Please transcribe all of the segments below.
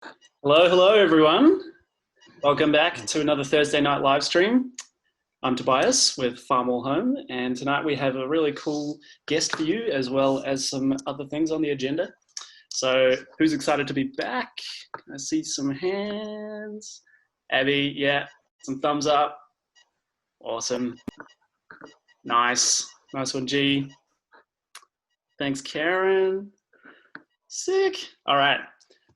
Hello, hello, everyone. Welcome back to another Thursday night live stream. I'm Tobias with Farmwall Home, and tonight we have a really cool guest for you, as well as some other things on the agenda. So, who's excited to be back? I see some hands. Abby, yeah, some thumbs up. Awesome. Nice. Nice one, G. Thanks, Karen. Sick. All right.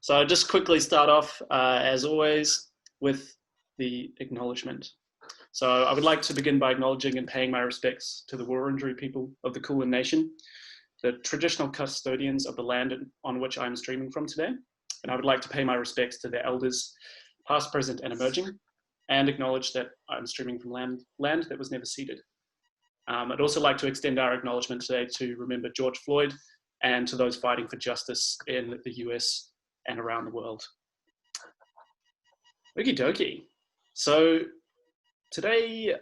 So I'll just quickly start off, as always, with the acknowledgement. So I would like to begin by acknowledging and paying my respects to the Wurundjeri people of the Kulin Nation, the traditional custodians of the land on which I'm streaming from today. And I would like to pay my respects to their elders, past, present, and emerging, and acknowledge that I'm streaming from land that was never ceded. I'd also like to extend our acknowledgement today to remember George Floyd and to those fighting for justice in the US and around the world. Okie dokie. So today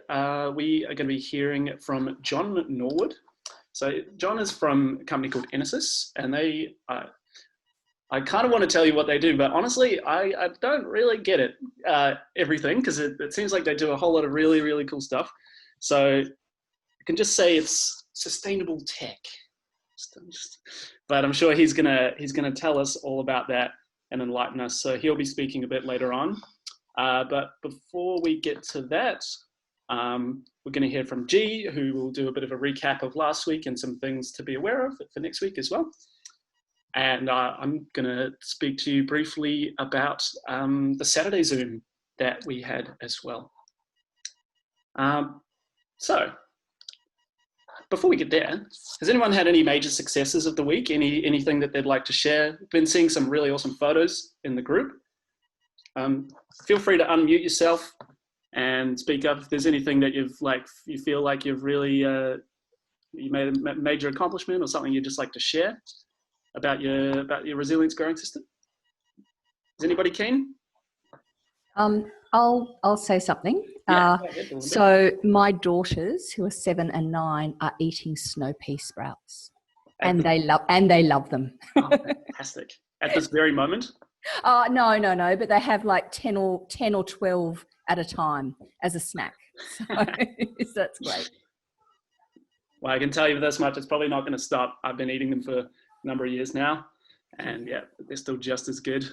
we are going to be hearing from John Norwood. So John is from a company called Enesis, and they, I kind of want to tell you what they do, but honestly, I don't really get it, everything, because it seems like they do a whole lot of really, really cool stuff. So I can just say it's sustainable tech. But I'm sure he's gonna tell us all about that and enlighten us. So he'll be speaking a bit later on. But before we get to that, we're going to hear from G, who will do a bit of a recap of last week and some things to be aware of for next week as well. And I'm going to speak to you briefly about the Saturday Zoom that we had as well. So before we get there, has anyone had any major successes of the week? Anything that they'd like to share? Been seeing some really awesome photos in the group. Feel free to unmute yourself and speak up if there's anything that you feel like you've really you made a major accomplishment or something you'd just like to share about your resilience growing system. Is anybody keen? I'll say something. Yeah, so my daughters, who are 7 and 9, are eating snow pea sprouts, and they love them. Oh, fantastic! At this very moment. No, but they have like 10 or 12 at a time as a snack. So that's great. Well, I can tell you this much: it's probably not going to stop. I've been eating them for a number of years now, and yeah, they're still just as good.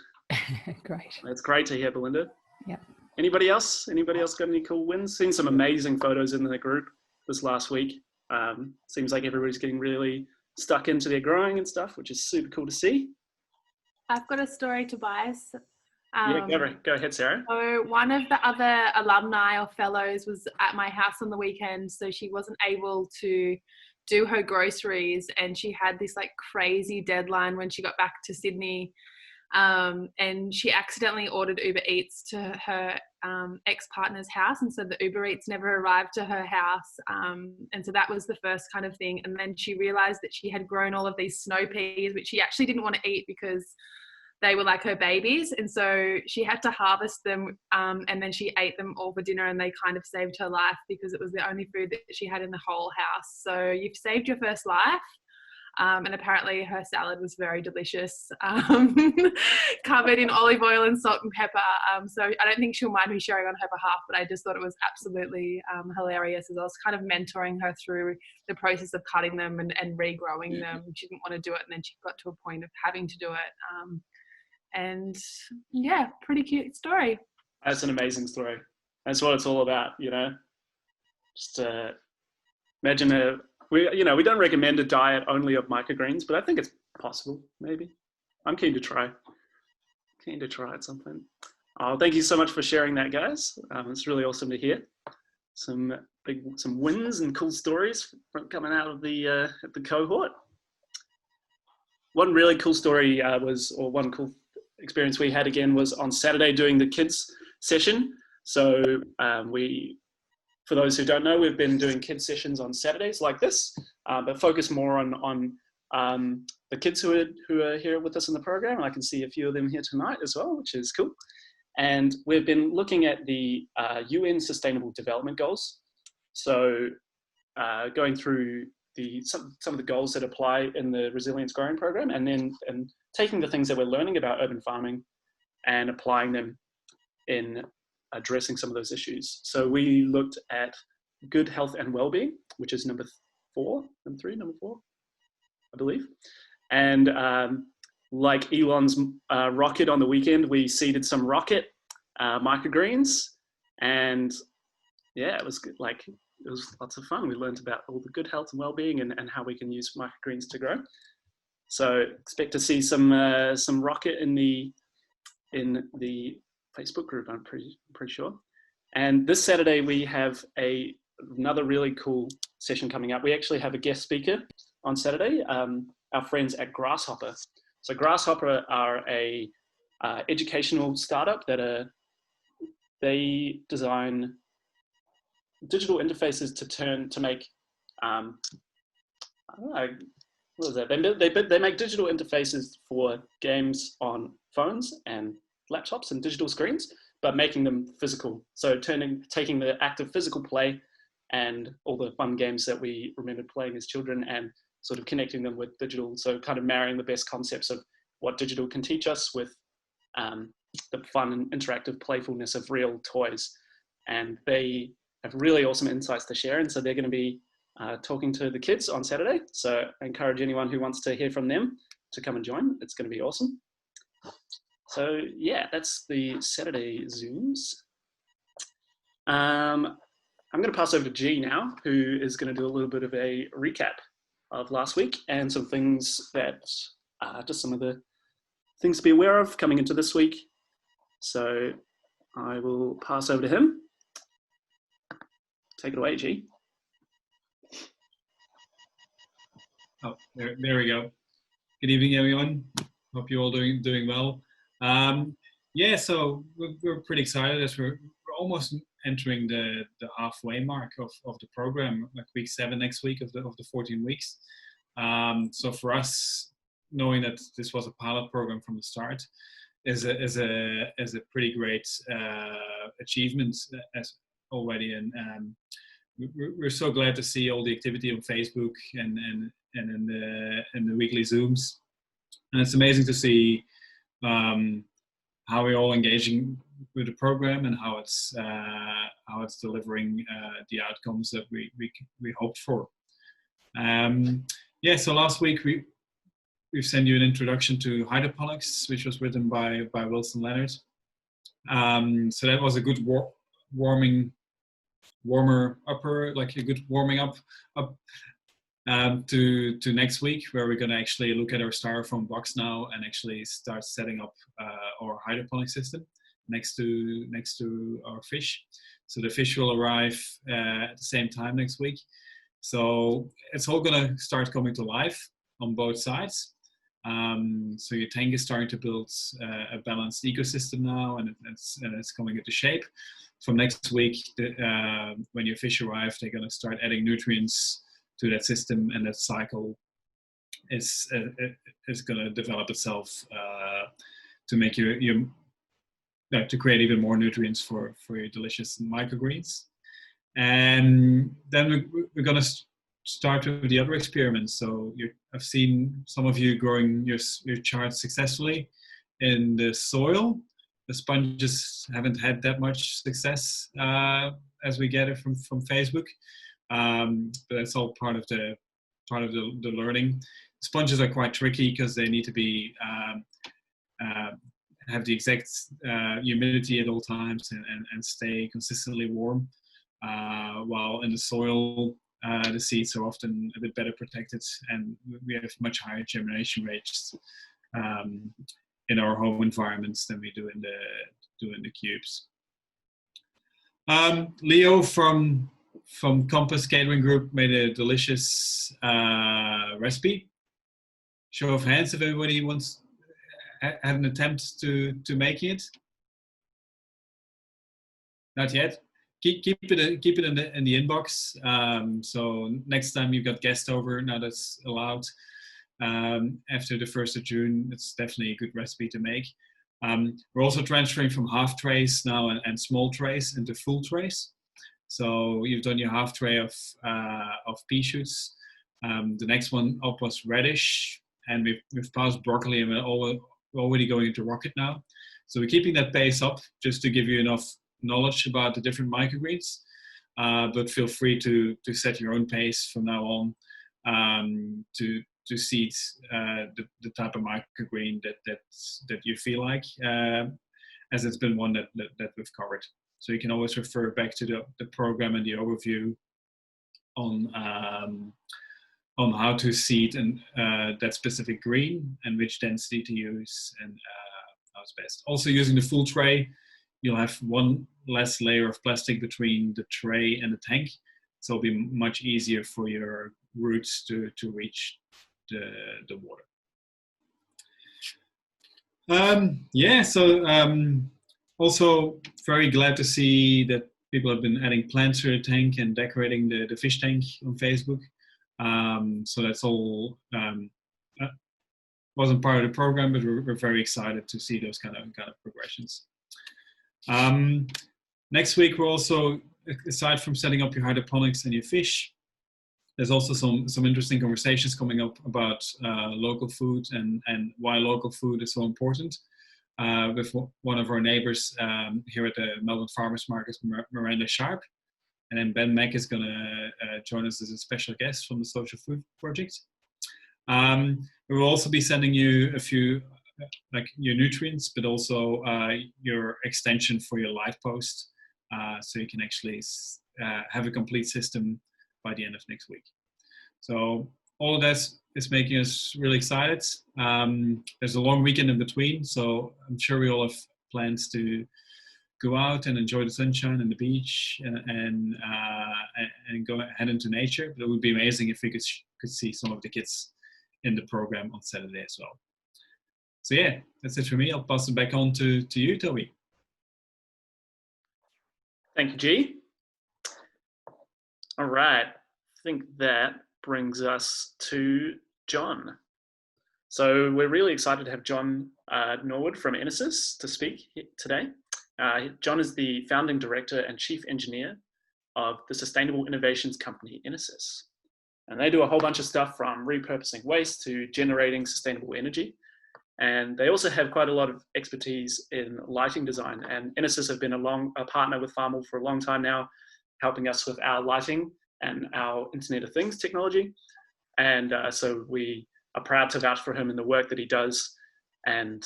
Great. That's great to hear, Belinda. Yeah. Anybody else got any cool wins? Seen some amazing photos in the group this last week. Seems like everybody's getting really stuck into their growing and stuff, which is super cool to see. I've got a story, Tobias. Yeah, go ahead, Sarah. So one of the other alumni or fellows was at my house on the weekend, so she wasn't able to do her groceries, and she had this like crazy deadline when she got back to Sydney. And she accidentally ordered Uber Eats to her ex-partner's house, and so the Uber Eats never arrived to her house, and so that was the first kind of thing. And then she realized that she had grown all of these snow peas, which she actually didn't want to eat because they were like her babies, and so she had to harvest them, and then she ate them all for dinner, and they kind of saved her life because it was the only food that she had in the whole house. So you've saved your first life. And apparently her salad was very delicious, covered in olive oil and salt and pepper. So I don't think she'll mind me sharing on her behalf, but I just thought it was absolutely hilarious as I was kind of mentoring her through the process of cutting them and regrowing them. She didn't want to do it, and then she got to a point of having to do it. And yeah, pretty cute story. That's an amazing story. That's what it's all about, you know. Just imagine we don't recommend a diet only of microgreens, but I think it's possible, maybe. I'm keen to try. Keen to try at some point. Oh, thank you so much for sharing that, guys. It's really awesome to hear. Some wins and cool stories coming out of the cohort. One really cool story one cool experience we had again was on Saturday doing the kids session. So for those who don't know, we've been doing kids sessions on Saturdays like this, but focus more on the kids who are here with us in the program. And I can see a few of them here tonight as well, which is cool. And we've been looking at the UN Sustainable Development Goals. So going through some of the goals that apply in the Resilience Growing Program, and taking the things that we're learning about urban farming and applying them in addressing some of those issues. So we looked at good health and well-being, which is number 4, number 4, I believe. And like Elon's rocket on the weekend, we seeded some rocket microgreens, and yeah, it was good. Like, it was lots of fun. We learned about all the good health and well-being and how we can use microgreens to grow. So expect to see some rocket in the Facebook group, I'm pretty sure. And this Saturday we have another really cool session coming up. We actually have a guest speaker on Saturday, our friends at Grasshopper. So Grasshopper are a educational startup they design digital interfaces to make I don't know, what is that? They make digital interfaces for games on phones and laptops and digital screens, but making them physical. So taking the act of physical play and all the fun games that we remembered playing as children and sort of connecting them with digital. So kind of marrying the best concepts of what digital can teach us with the fun and interactive playfulness of real toys. And they have really awesome insights to share. And so they're going to be talking to the kids on Saturday. So I encourage anyone who wants to hear from them to come and join. It's going to be awesome. So yeah, that's the Saturday Zooms. I'm going to pass over to G now, who is going to do a little bit of a recap of last week and some things that, just some of the things to be aware of coming into this week. So I will pass over to him. Take it away, G. Oh, there we go. Good evening, everyone. Hope you're all doing well. Yeah, so we're pretty excited as we're almost entering the halfway mark of the program, like week 7 next week of the 14 weeks. So for us, knowing that this was a pilot program from the start is a pretty great achievement as already, and we're so glad to see all the activity on Facebook and in the weekly Zooms, and it's amazing to see how we're all engaging with the program and how it's delivering the outcomes that we hoped for. Yeah, so last week we've sent you an introduction to hydroponics, which was written by Wilson Leonard. So that was a good warmer upper, like a good warming up to next week, where we're going to actually look at our styrofoam box now and actually start setting up our hydroponic system next to our fish. So the fish will arrive at the same time next week. So it's all going to start coming to life on both sides. So your tank is starting to build a balanced ecosystem now, and it's coming into shape. From next week, when your fish arrive, they're going to start adding nutrients to that system, and that cycle is going to develop itself to make to create even more nutrients for your delicious microgreens. And then we're going to start with the other experiments. So I've seen some of you growing your charts successfully in the soil. The sponges haven't had that much success as we get it from Facebook, but that's all part of the learning. Sponges are quite tricky because they need to be have the exact humidity at all times and stay consistently warm. While in the soil, the seeds are often a bit better protected, and we have much higher germination rates in our home environments than we do in the cubes. Leo from Compass Catering Group made a delicious recipe. Show of hands if everybody wants had an attempt to make it. Not yet. Keep it in the inbox. So next time you've got guests over, now that's allowed. After the 1st of June, it's definitely a good recipe to make. We're also transferring from half trays now and small trays into full trays. So you've done your half tray of pea shoots. The next one up was radish, and we've passed broccoli, and we're already going into rocket now. So we're keeping that base up just to give you enough knowledge about the different microgreens, but feel free to set your own pace from now on to seed the type of microgreen that you feel like, as it's been one that we've covered. So you can always refer back to the program and the overview on how to seed that specific green and which density to use and how it's best. Also, using the full tray, you'll have one less layer of plastic between the tray and the tank, so it'll be much easier for your roots to reach the water. Also very glad to see that people have been adding plants to the tank and decorating the fish tank on Facebook. So that's all wasn't part of the program, but we're very excited to see those kind of progressions. Next week, we're also, aside from setting up your hydroponics and your fish, there's also some interesting conversations coming up about local food and why local food is so important. With one of our neighbors here at the Melbourne Farmers Market, Miranda Sharp. And then Ben Mack is going to join us as a special guest from the Social Food Project. We will also be sending you a few, like your nutrients, but also your extension for your light post, so you can actually have a complete system by the end of next week. So all of that is making us really excited. There's a long weekend in between, so I'm sure we all have plans to go out and enjoy the sunshine and the beach and go head into nature. But it would be amazing if we could see some of the kids in the program on Saturday as well. So yeah, that's it for me. I'll pass it back on to you, Toby. Thank you, G. All right, I think that brings us to John. So we're really excited to have John Norwood from Inesis to speak today. John is the founding director and chief engineer of the sustainable innovations company Inesis. And they do a whole bunch of stuff from repurposing waste to generating sustainable energy. And they also have quite a lot of expertise in lighting design. And Inesis have been a partner with Farmall for a long time now, helping us with our lighting and our Internet of Things technology. And so we are proud to vouch for him in the work that he does. And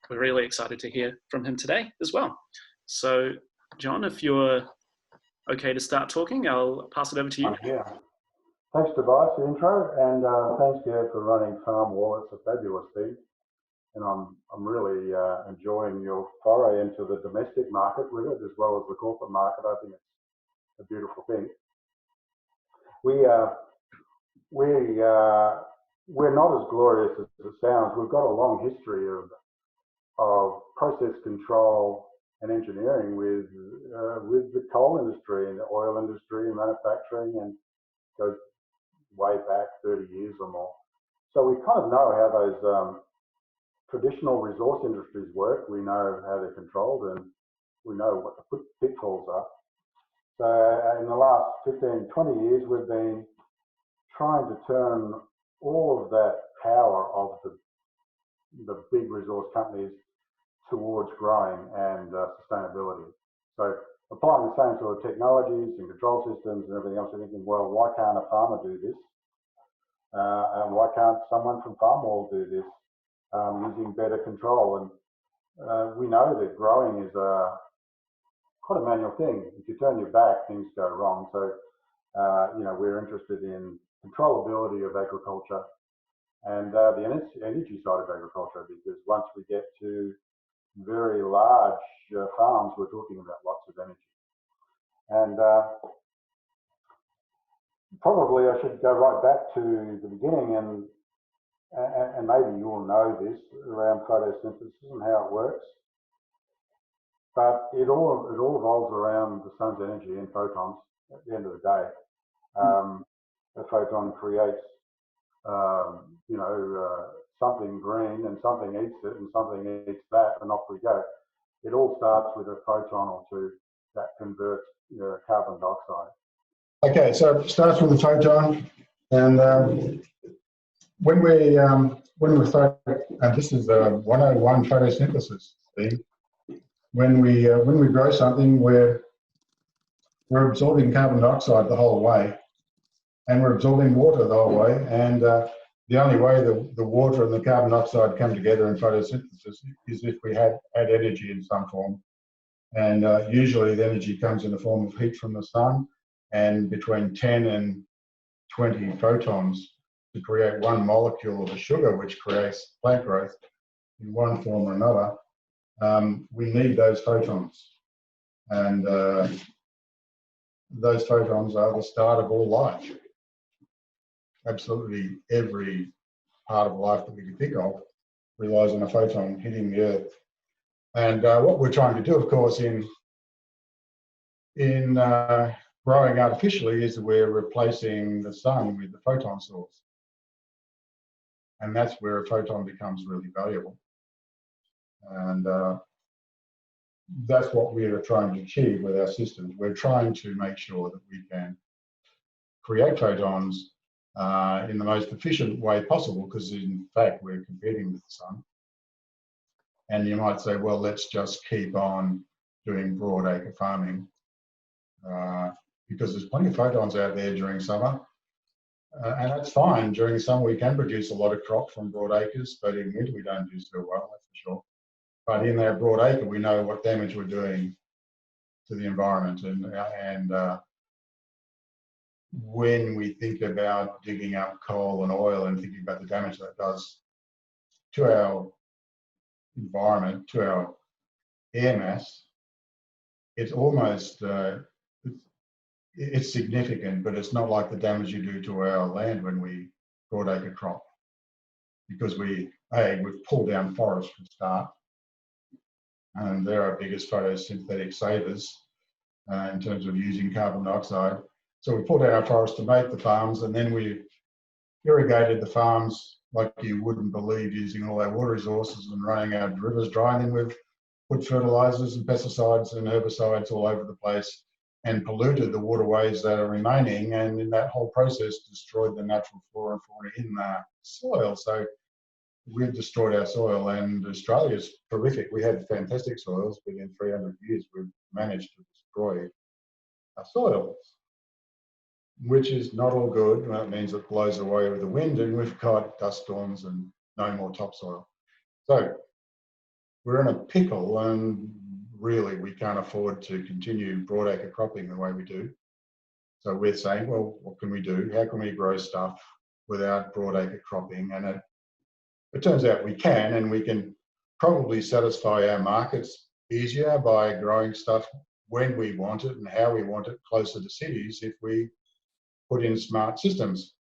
we're really excited to hear from him today as well. So, John, if you're okay to start talking, I'll pass it over to you. Yeah. Thanks, Tobias, for the intro, and thanks, Gerd, for running Farmall. It's a fabulous thing, and I'm really enjoying your foray into the domestic market with it, as well as the corporate market. I think it's a beautiful thing. We're not as glorious as it sounds. We've got a long history of process control and engineering with the coal industry and the oil industry and manufacturing, and goes way back 30 years or more. So we kind of know how those traditional resource industries work. We know how they're controlled, and we know what the pitfalls are. So in the last 15, 20 years, we've been trying to turn all of that power of the big resource companies towards growing and sustainability. So applying the same sort of technologies and control systems and everything else, we're thinking, well, why can't a farmer do this? And why can't someone from Farmall do this using better control? And we know that growing is quite a manual thing. If you turn your back, things go wrong. So, we're interested in controllability of agriculture and the energy side of agriculture, because once we get to very large farms, we're talking about lots of energy. And probably I should go right back to the beginning, and maybe you all know this around photosynthesis and how it works. But it all revolves around the sun's energy and photons at the end of the day. A photon creates, something green, and something eats it, and something eats that, and off we go. It all starts with a photon or two that converts carbon dioxide. Okay, so it starts with a photon, and when we this is 101 photosynthesis, Steve. when we grow something, we're absorbing carbon dioxide the whole way, and we're absorbing water the whole way. And the only way the water and the carbon dioxide come together in photosynthesis is if we add energy in some form. And usually the energy comes in the form of heat from the sun, and between 10 and 20 photons to create one molecule of a sugar, which creates plant growth in one form or another. We need those photons. And those photons are the start of all life. Absolutely every part of life that we can think of relies on a photon hitting the Earth. And what we're trying to do, of course, in growing artificially is we're replacing the sun with the photon source. And that's where a photon becomes really valuable. And that's what we are trying to achieve with our systems. We're trying to make sure that we can create photons in the most efficient way possible, because in fact we're competing with the sun. And you might say, well, let's just keep on doing broad acre farming because there's plenty of photons out there during summer. And that's fine. During summer we can produce a lot of crop from broad acres, but in winter we don't do so well, that's for sure. But in that broad acre we know what damage we're doing to the environment. And when we think about digging up coal and oil and thinking about the damage that does to our environment, to our air mass, it's almost it's significant, but it's not like the damage you do to our land when we broad acre crop, because we've pulled down forests for a start, and they're our biggest photosynthetic savers in terms of using carbon dioxide. So we pulled down our forests to make the farms, and then we irrigated the farms like you wouldn't believe, using all our water resources and running our rivers dry. And then we've put fertilizers and pesticides and herbicides all over the place and polluted the waterways that are remaining, and in that whole process destroyed the natural flora and fauna in the soil. So we've destroyed our soil, and Australia's terrific. We had fantastic soils, but in 300 years we've managed to destroy our soils, which is not all good. That means it blows away with the wind, and we've got dust storms and no more topsoil. So we're in a pickle, and really we can't afford to continue broadacre cropping the way we do. So we're saying, well, what can we do? How can we grow stuff without broadacre cropping? And it turns out we can, and we can probably satisfy our markets easier by growing stuff when we want it and how we want it closer to cities if we put in smart systems.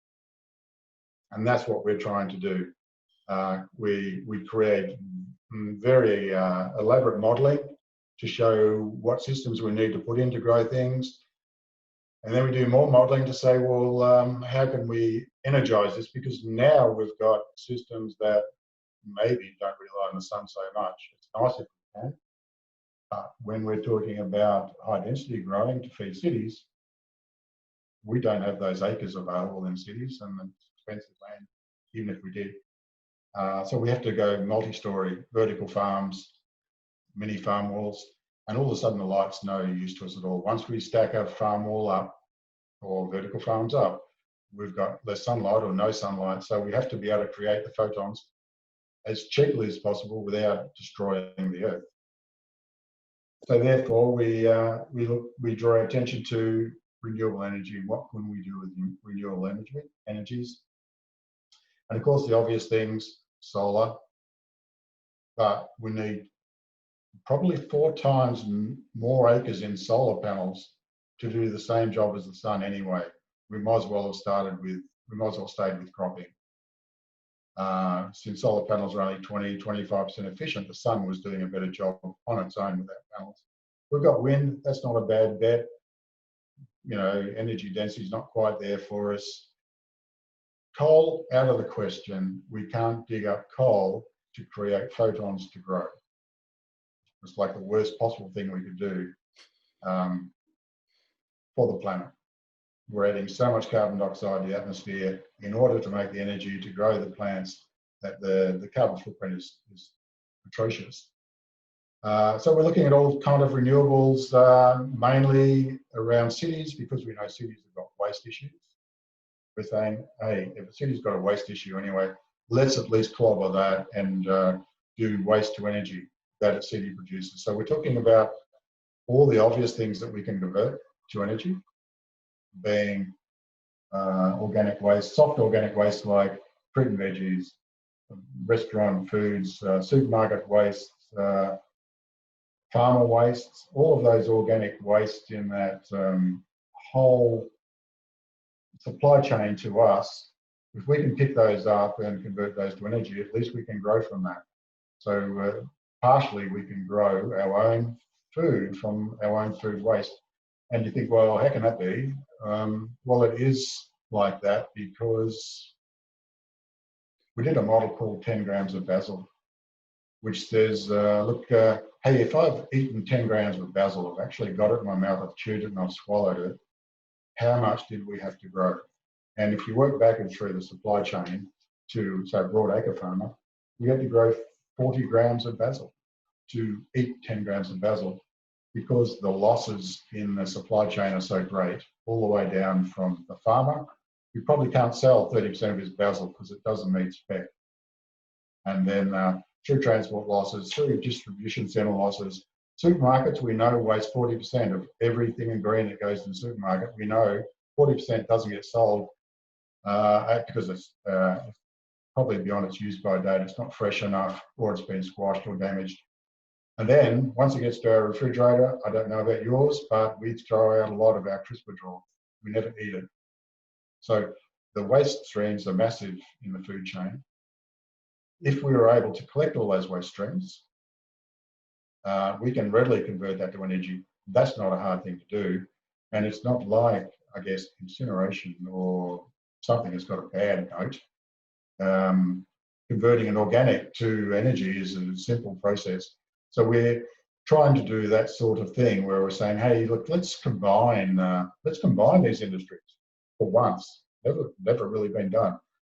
And that's what we're trying to do. We create very elaborate modelling to show what systems we need to put in to grow things. And then we do more modelling to say, well, how can we energise this? Because now we've got systems that maybe don't rely on the sun so much. It's nice if we can. But when we're talking about high density growing to feed cities, we don't have those acres available in cities, and it's expensive land, even if we did. So we have to go multi-storey, vertical farms, mini farm walls, and all of a sudden the light's no use to us at all. Once we stack a farm wall up or vertical farms up, we've got less sunlight or no sunlight. So we have to be able to create the photons as cheaply as possible without destroying the earth. So therefore we draw our attention to renewable energy. What can we do with renewable energies? And of course the obvious things, solar, but we need probably 4 times more acres in solar panels to do the same job as the sun anyway. We might as well have stayed with cropping. Since solar panels are only 20-25% efficient, the sun was doing a better job on its own without panels. We've got wind, that's not a bad bet. You know, energy density is not quite there for us. Coal, out of the question. We can't dig up coal to create photons to grow. It's like the worst possible thing we could do for the planet. We're adding so much carbon dioxide to the atmosphere in order to make the energy to grow the plants that the carbon footprint is atrocious. So we're looking at all kind of renewables, mainly around cities, because we know cities have got waste issues. We're saying, hey, if a city's got a waste issue anyway, let's at least clobber that and do waste to energy that a city produces. So we're talking about all the obvious things that we can convert to energy, being organic waste, soft organic waste like fruit and veggies, restaurant foods, supermarket waste, farmer wastes, all of those organic waste in that whole supply chain to us. If we can pick those up and convert those to energy, at least we can grow from that. So partially we can grow our own food from our own food waste. And you think, well, how can that be? Well, it is like that because we did a model called 10 grams of basil, which says, look, hey, if I've eaten 10 grams of basil, I've actually got it in my mouth, I've chewed it and I've swallowed it, how much did we have to grow? And if you work backwards through the supply chain to, say, a broadacre farmer, we had to grow 40 grams of basil to eat 10 grams of basil, because the losses in the supply chain are so great, all the way down from the farmer, who probably can't sell 30% of his basil because it doesn't meet spec. And then through transport losses, through distribution centre losses, supermarkets, we know, waste 40% of everything in green that goes to the supermarket. We know 40% doesn't get sold because it's probably beyond its use-by date. It's not fresh enough, or it's been squashed or damaged. And then once it gets to our refrigerator, I don't know about yours, but we throw out a lot of our crisper drawer. We never eat it. So the waste streams are massive in the food chain. If we were able to collect all those waste streams, we can readily convert that to energy. That's not a hard thing to do. And it's not like, I guess, incineration or something that's got a bad note. Converting an organic to energy is a simple process. So we're trying to do that sort of thing where we're saying, hey, look, let's combine these industries for once. Never really been done.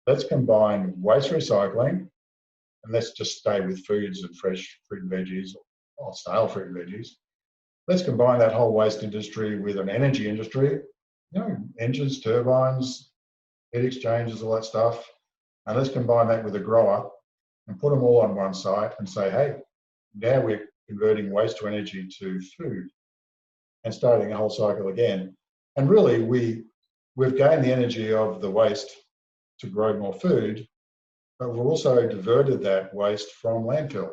Let's combine waste recycling, and let's just stay with foods and fresh fruit and veggies, or stale fruit and veggies. Let's combine that whole waste industry with an energy industry, engines, turbines, heat exchangers, all that stuff. And let's combine that with a grower and put them all on one site and say, hey, now we're converting waste to energy to food and starting the whole cycle again. And really, we've gained the energy of the waste to grow more food, but we've also diverted that waste from landfill.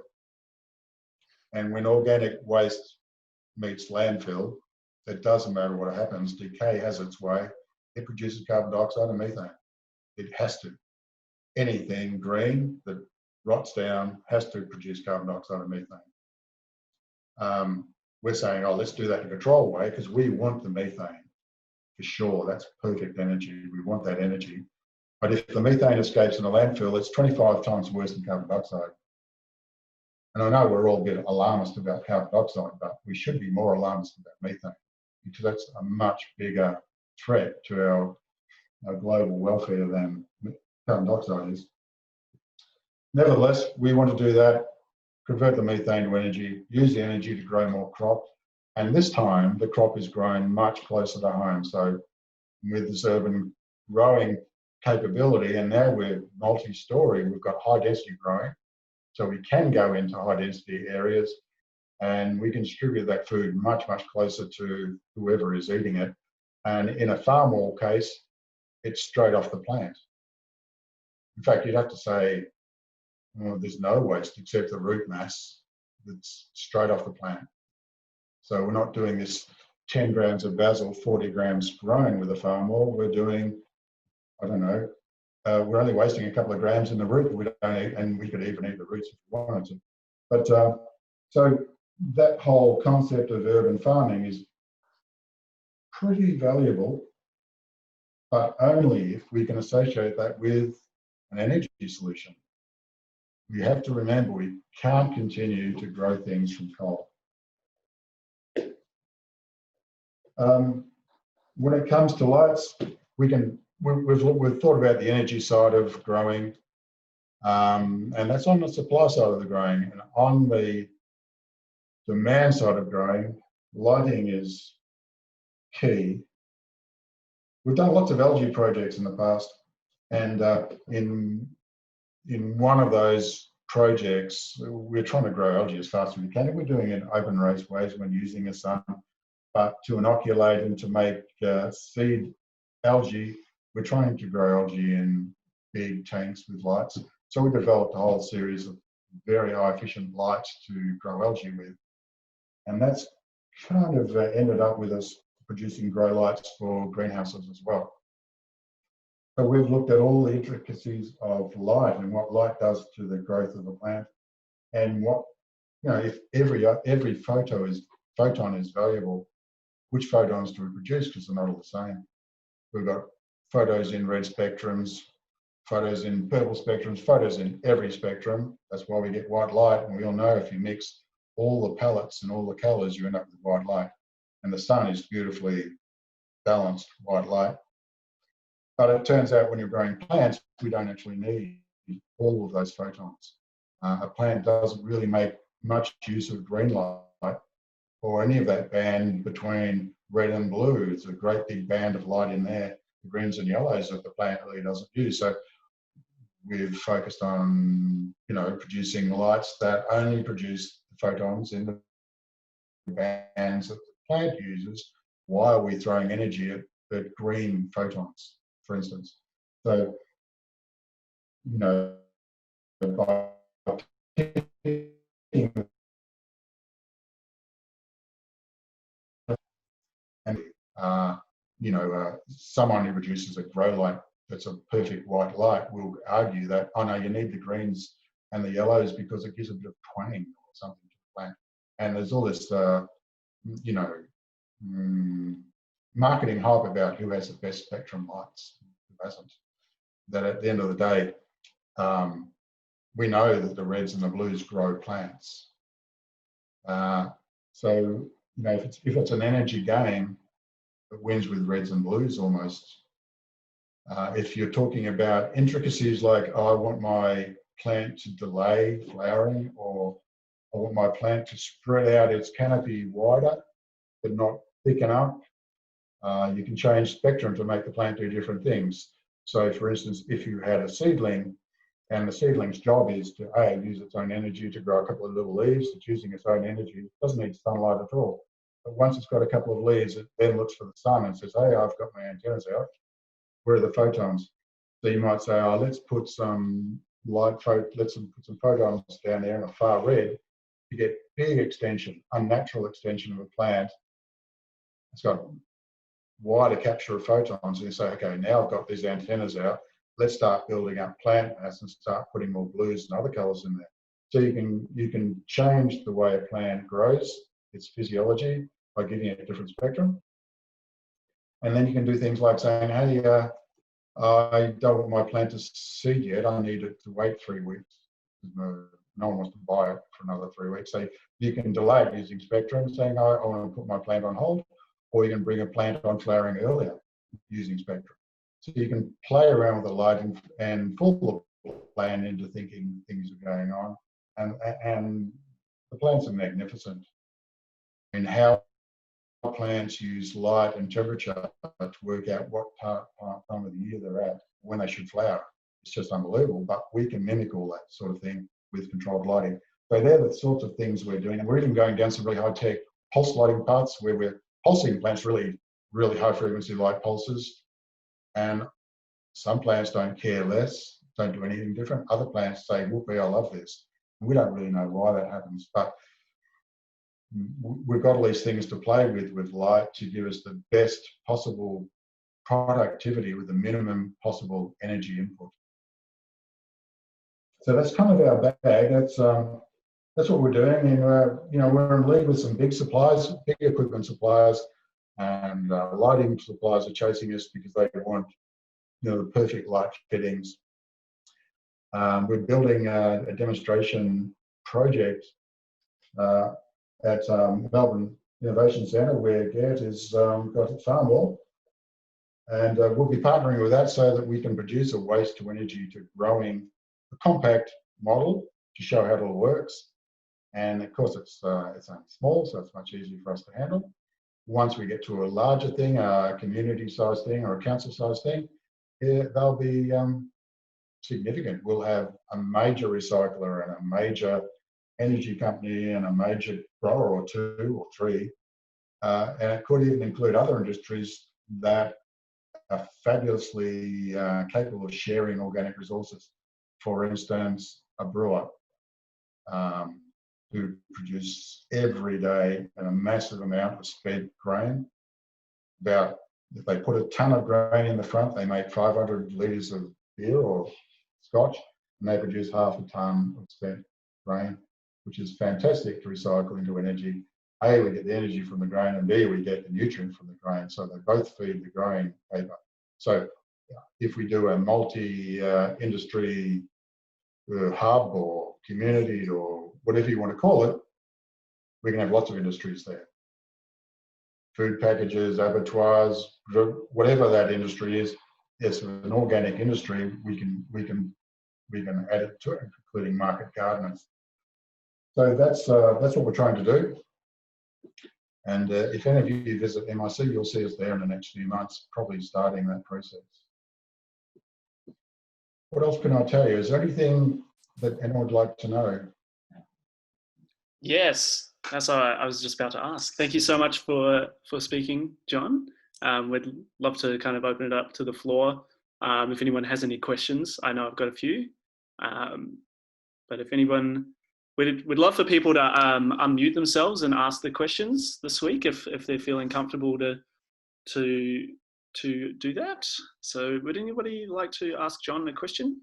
And when organic waste meets landfill, it doesn't matter what happens. Decay has its way. It produces carbon dioxide and methane. It has to. Anything green that rots down has to produce carbon dioxide and methane. We're saying, oh, let's do that in a controlled way because we want the methane. For sure, that's perfect energy. We want that energy. But if the methane escapes in a landfill, it's 25 times worse than carbon dioxide. And I know we're all a bit alarmist about carbon dioxide, but we should be more alarmist about methane because that's a much bigger threat to our global welfare than carbon dioxide is. Nevertheless, we want to do that, convert the methane to energy, use the energy to grow more crop. And this time, the crop is grown much closer to home. So with this urban growing capability, and now we're multi-story, we've got high density growing. So we can go into high density areas and we can distribute that food much, much closer to whoever is eating it. And in a farm wall case, it's straight off the plant. In fact, you'd have to say, well, there's no waste except the root mass that's straight off the plant. So we're not doing this 10 grams of basil, 40 grams grown with a farm wall. We're doing, I don't know, we're only wasting a couple of grams in the root. We don't eat, and we could even eat the roots if we wanted to. But so that whole concept of urban farming is pretty valuable, but only if we can associate that with an energy solution. We have to remember we can't continue to grow things from coal. When it comes to lights, we've thought about the energy side of growing, and that's on the supply side of the growing. And on the demand side of growing, lighting is key. We've done lots of algae projects in the past, and in one of those projects, we're trying to grow algae as fast as we can. We're doing it in open race ways when using the sun, but to inoculate and to make seed algae, we're trying to grow algae in big tanks with lights. So we developed a whole series of very high efficient lights to grow algae with. And that's kind of ended up with us producing grow lights for greenhouses as well. So we've looked at all the intricacies of light and what light does to the growth of a plant, and what, you know, if every photon is valuable, which photons do we produce? Because they're not all the same. We've got photos in red spectrums, photos in purple spectrums, photos in every spectrum. That's why we get white light, and we all know if you mix all the palettes and all the colours, you end up with white light. And the sun is beautifully balanced white light. But it turns out when you're growing plants, we don't actually need all of those photons. A plant doesn't really make much use of green light or any of that band between red and blue. It's a great big band of light in there, the greens and yellows that the plant really doesn't use. So we've focused on, you know, producing lights that only produce the photons in the bands that the plant uses. Why are we throwing energy at green photons, for instance? So, you know, by and you know, someone who produces a grow light that's a perfect white light will argue that, oh no, you need the greens and the yellows because it gives a bit of twang or something to the plant. And there's all this, you know, marketing hype about who has the best spectrum lights, who hasn't. That at the end of the day, we know that the reds and the blues grow plants. So, you know, if it's an energy game, it wins with reds and blues almost. If you're talking about intricacies like, oh, I want my plant to delay flowering, or I want my plant to spread out its canopy wider but not thick enough, you can change spectrum to make the plant do different things. So for instance, if you had a seedling and the seedling's job is to use its own energy to grow a couple of little leaves, it's using its own energy, it doesn't need sunlight at all. But once it's got a couple of leaves, it then looks for the sun and says, hey, I've got my antennas out. Where are the photons? So you might say, oh, let's put some put some photons down there in a far red to get big extension, unnatural extension of a plant. It's got wider capture of photons, and you say, okay, now I've got these antennas out, let's start building up plant mass and start putting more blues and other colours in there. So you can change the way a plant grows, its physiology, by giving it a different spectrum. And then you can do things like saying, hey, I don't want my plant to seed yet, I need it to wait 3 weeks. No one wants to buy it for another 3 weeks. So you can delay it using spectrum, saying, I want to put my plant on hold, or you can bring a plant on flowering earlier using spectrum. So you can play around with the light and fool the plant into thinking things are going on. And the plants are magnificent in how plants use light and temperature to work out what time of the year they're at, when they should flower. It's just unbelievable, but we can mimic all that sort of thing with controlled lighting. So they're the sorts of things we're doing. And we're even going down some really high-tech pulse lighting paths where we're pulsing plants, really, really high frequency light pulses. And some plants don't care less, don't do anything different. Other plants say, whoopee, I love this. And we don't really know why that happens, but we've got all these things to play with light to give us the best possible productivity with the minimum possible energy input. So that's kind of our bag. That's what we're doing. And you know, we're in league with some big suppliers, big equipment suppliers, and lighting suppliers are chasing us because they want, you know, the perfect light fittings. We're building a demonstration project at Melbourne Innovation Centre, where Gert has got a farm wall, and we'll be partnering with that so that we can produce a waste to energy to growing a compact model to show how it all works. And of course, it's only small, so it's much easier for us to handle. Once we get to a larger thing, a community-sized thing or a council-sized thing, they'll be significant. We'll have a major recycler and a major energy company and a major grower or two or three. And it could even include other industries that are fabulously capable of sharing organic resources. For instance, a brewer who produce every day a massive amount of spent grain. If they put a ton of grain in the front, they make 500 litres of beer or scotch, and they produce half a tonne of spent grain, which is fantastic to recycle into energy. A, we get the energy from the grain, and B, we get the nutrient from the grain, so they both feed the growing paper. So if we do a multi-industry hub or community or whatever you want to call it, we can have lots of industries there. Food packages, abattoirs, whatever that industry is, yes, an organic industry, we can add it to it, including market gardeners. So that's what we're trying to do. And if any of you visit MIC, you'll see us there in the next few months, probably starting that process. What else can I tell you? Is there anything that anyone would like to know? Yes, that's what I was just about to ask. Thank you so much for speaking, John. We'd love to kind of open it up to the floor. If anyone has any questions, I know I've got a few. But if anyone, we'd love for people to unmute themselves and ask the questions this week if they're feeling comfortable to do that. So would anybody like to ask John a question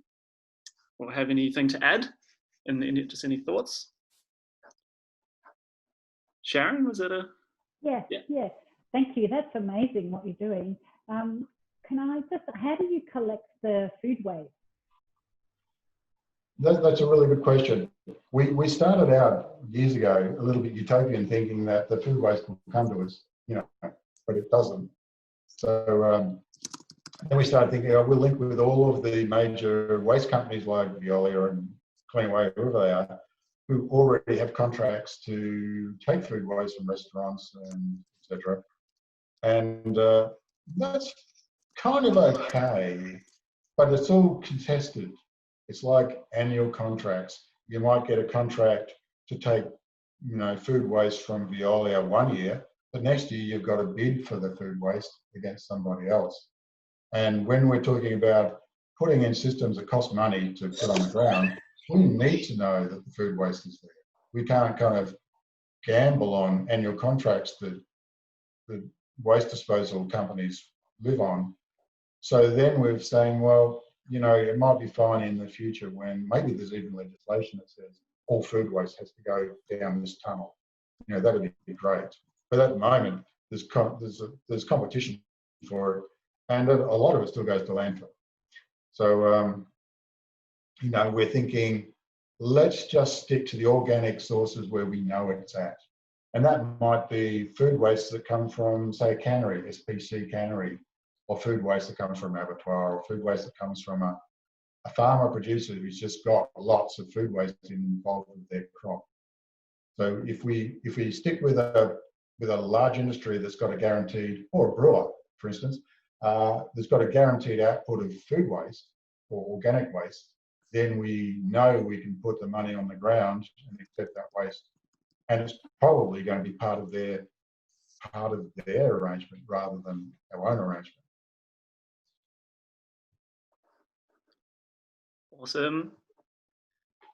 or have anything to add? And just any thoughts? Sharon, was that a? Yes, yeah. Yes. Thank you. That's amazing what you're doing. Can I just, how do you collect the food waste? That's a really good question. We started out years ago a little bit utopian, thinking that the food waste will come to us, but it doesn't. So then we started thinking, we'll link with all of the major waste companies like Veolia and Cleanaway, whoever they are, who already have contracts to take food waste from restaurants and etc. And that's kind of okay, but it's all contested. It's like annual contracts. You might get a contract to take, food waste from Veolia one year, but next year you've got to bid for the food waste against somebody else. And when we're talking about putting in systems that cost money to put on the ground, we need to know that the food waste is there. We can't kind of gamble on annual contracts that the waste disposal companies live on. So then we're saying, well, it might be fine in the future when maybe there's even legislation that says all food waste has to go down this tunnel. That would be great. But at the moment, there's competition for it, and a lot of it still goes to landfill. So, we're thinking, let's just stick to the organic sources where we know it's at. And that might be food waste that come from, say, a cannery, SPC cannery, or food waste that comes from an abattoir, or food waste that comes from a farmer producer who's just got lots of food waste involved with their crop. So if we stick with a large industry that's got a guaranteed, or a brewer, for instance, that's got a guaranteed output of food waste or organic waste, then we know we can put the money on the ground and accept that waste. And it's probably going to be part of their arrangement rather than our own arrangement. Awesome.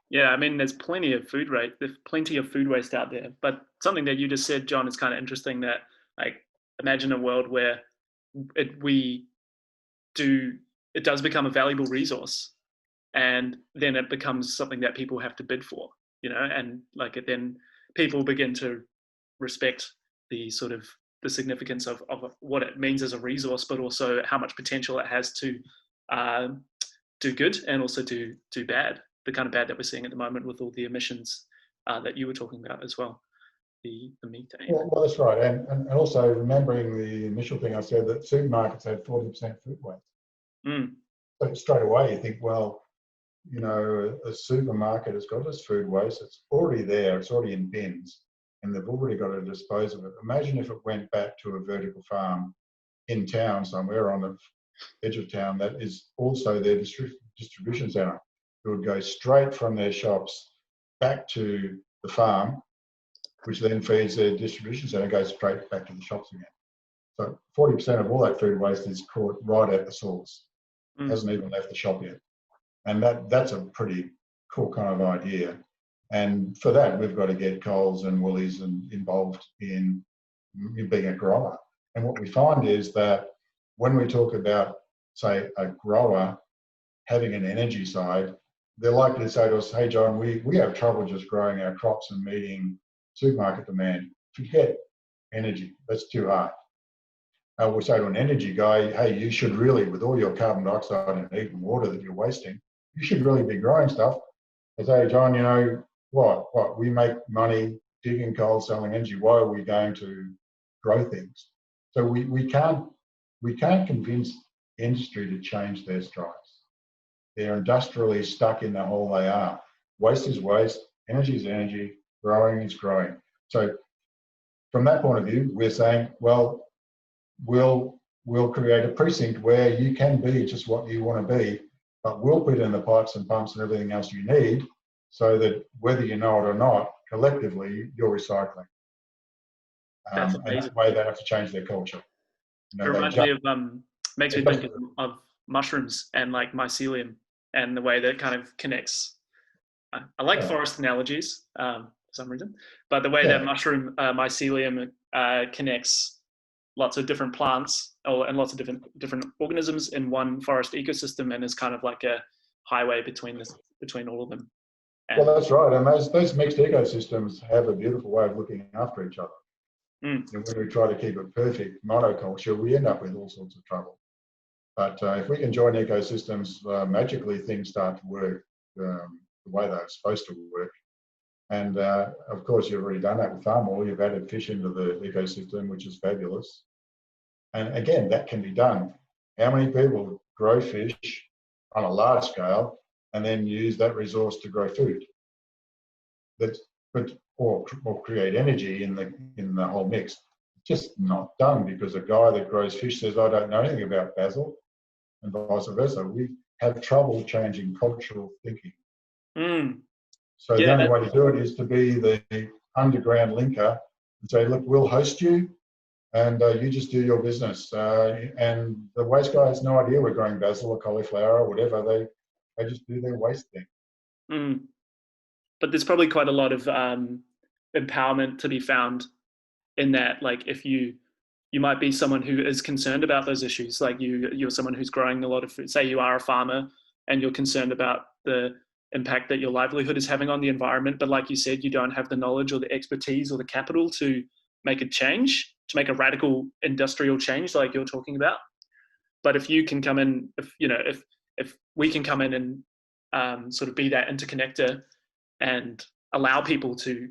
Yeah, I mean, there's plenty of food waste out there. But something that you just said, John, is kind of interesting. That, like, imagine a world where it does become a valuable resource, and then it becomes something that people have to bid for, and then people begin to respect the sort of the significance of what it means as a resource, but also how much potential it has to do good and also do bad, the kind of bad that we're seeing at the moment with all the emissions that you were talking about as well, the methane. Well, that's right. And also remembering the initial thing I said, that supermarkets had 40% food waste. So straight away you think, well, you know, a supermarket has got its food waste. It's already there. It's already in bins, and they've already got to dispose of it. Imagine if it went back to a vertical farm in town somewhere on the edge of town that is also their distribution centre. It would go straight from their shops back to the farm, which then feeds their distribution centre, goes straight back to the shops again. So 40% of all that food waste is caught right at the source. Hasn't even left the shop yet. And that's a pretty cool kind of idea. And for that, we've got to get Coles and Woolies involved in being a grower. And what we find is that when we talk about, say, a grower having an energy side, they're likely to say to us, hey, John, we have trouble just growing our crops and meeting supermarket demand. Forget energy, that's too hard. We'll say to an energy guy, hey, you should really, with all your carbon dioxide and heat and water that you're wasting, you should really be growing stuff. I say, John, you know, what? We make money digging coal, selling energy. Why are we going to grow things? So we can't convince industry to change their strides. They're industrially stuck in the hole they are. Waste is waste, energy is energy, growing is growing. So from that point of view, we're saying, well, we'll create a precinct where you can be just what you want to be, but we'll put in the pipes and pumps and everything else you need so that whether you know it or not, collectively, you're recycling. That's and amazing. that way they don't have to change their culture. You know, It reminds me of, makes me think of mushrooms and like mycelium and the way that kind of connects. I like forest analogies for some reason, but the way that mushroom mycelium connects lots of different plants and lots of different organisms in one forest ecosystem, and is kind of like a highway between all of them. And well, that's right, and those mixed ecosystems have a beautiful way of looking after each other. And when we try to keep it perfect monoculture, we end up with all sorts of trouble. But if we can join ecosystems, magically things start to work the way they're supposed to work. And of course, you've already done that with farm oil. You've added fish into the ecosystem, which is fabulous. And again, that can be done. How many people grow fish on a large scale and then use that resource to grow food? Or create energy in the whole mix. Just not done, because a guy that grows fish says, I don't know anything about basil, and vice versa. We have trouble changing cultural thinking. So the only way to do it is to be the underground linker and say, look, we'll host you, and you just do your business. And the waste guy has no idea we're growing basil or cauliflower or whatever. They just do their waste thing. But there's probably quite a lot of empowerment to be found in that. Like, if you might be someone who is concerned about those issues, like you're someone who's growing a lot of food. Say you are a farmer and you're concerned about the impact that your livelihood is having on the environment, but like you said, you don't have the knowledge or the expertise or the capital to make a change, to make a radical industrial change like you're talking about. But if you can come in, if we can come in and sort of be that interconnector and allow people to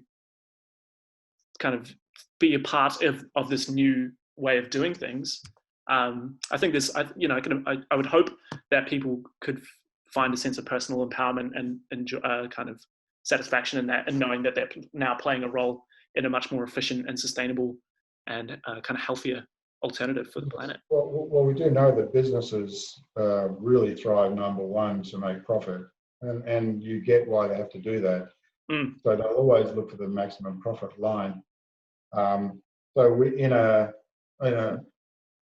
kind of be a part of this new way of doing things, I think I would hope that people could find a sense of personal empowerment and kind of satisfaction in that, and knowing that they're now playing a role in a much more efficient and sustainable and kind of healthier alternative for the planet. Well, we do know that businesses really thrive, number one, to make profit. And you get why they have to do that. So they'll always look for the maximum profit line. So we're in a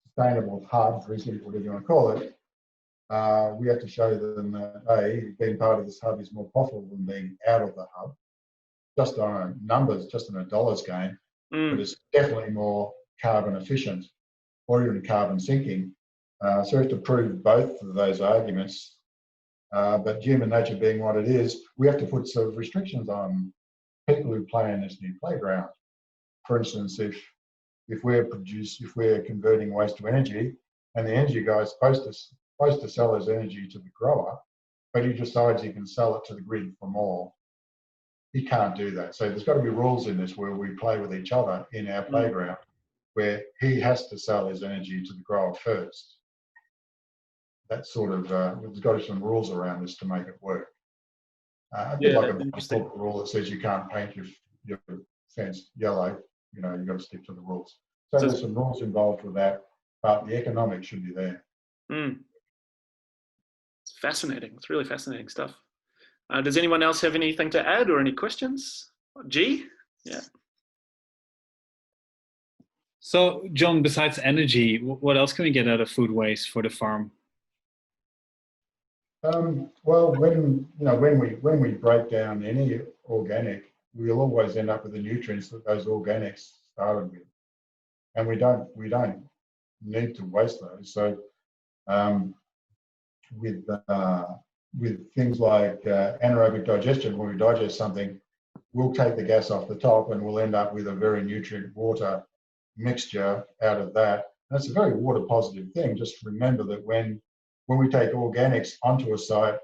sustainable hub, research, whatever you want to call it. We have to show them that being part of this hub is more profitable than being out of the hub. Just on numbers, just in a dollars game, but it's definitely more carbon efficient or even carbon sinking. So we have to prove both of those arguments. But human nature being what it is, we have to put some restrictions on people who play in this new playground. For instance, if we're converting waste to energy, and the energy guy is supposed to sell his energy to the grower, but he decides he can sell it to the grid for more, he can't do that. So there's got to be rules in this where we play with each other in our playground, where he has to sell his energy to the grower first. That sort of, there's got to be some rules around this to make it work. A bit Yeah, like that's a interesting. corporate rule that says you can't paint your fence yellow. You know, you've got to stick to the rules. So there's some rules involved with that, but the economics should be there. It's fascinating. It's really fascinating stuff. Does anyone else have anything to add or any questions? G? Yeah. So, John, besides energy, what else can we get out of food waste for the farm? Well, when we break down any organic, we'll always end up with the nutrients that those organics started with, and we don't need to waste those. So, with things like anaerobic digestion, when we digest something, we'll take the gas off the top, and we'll end up with a very nutrient water mixture out of that. And it's a very water positive thing. Just remember that when we take organics onto a site,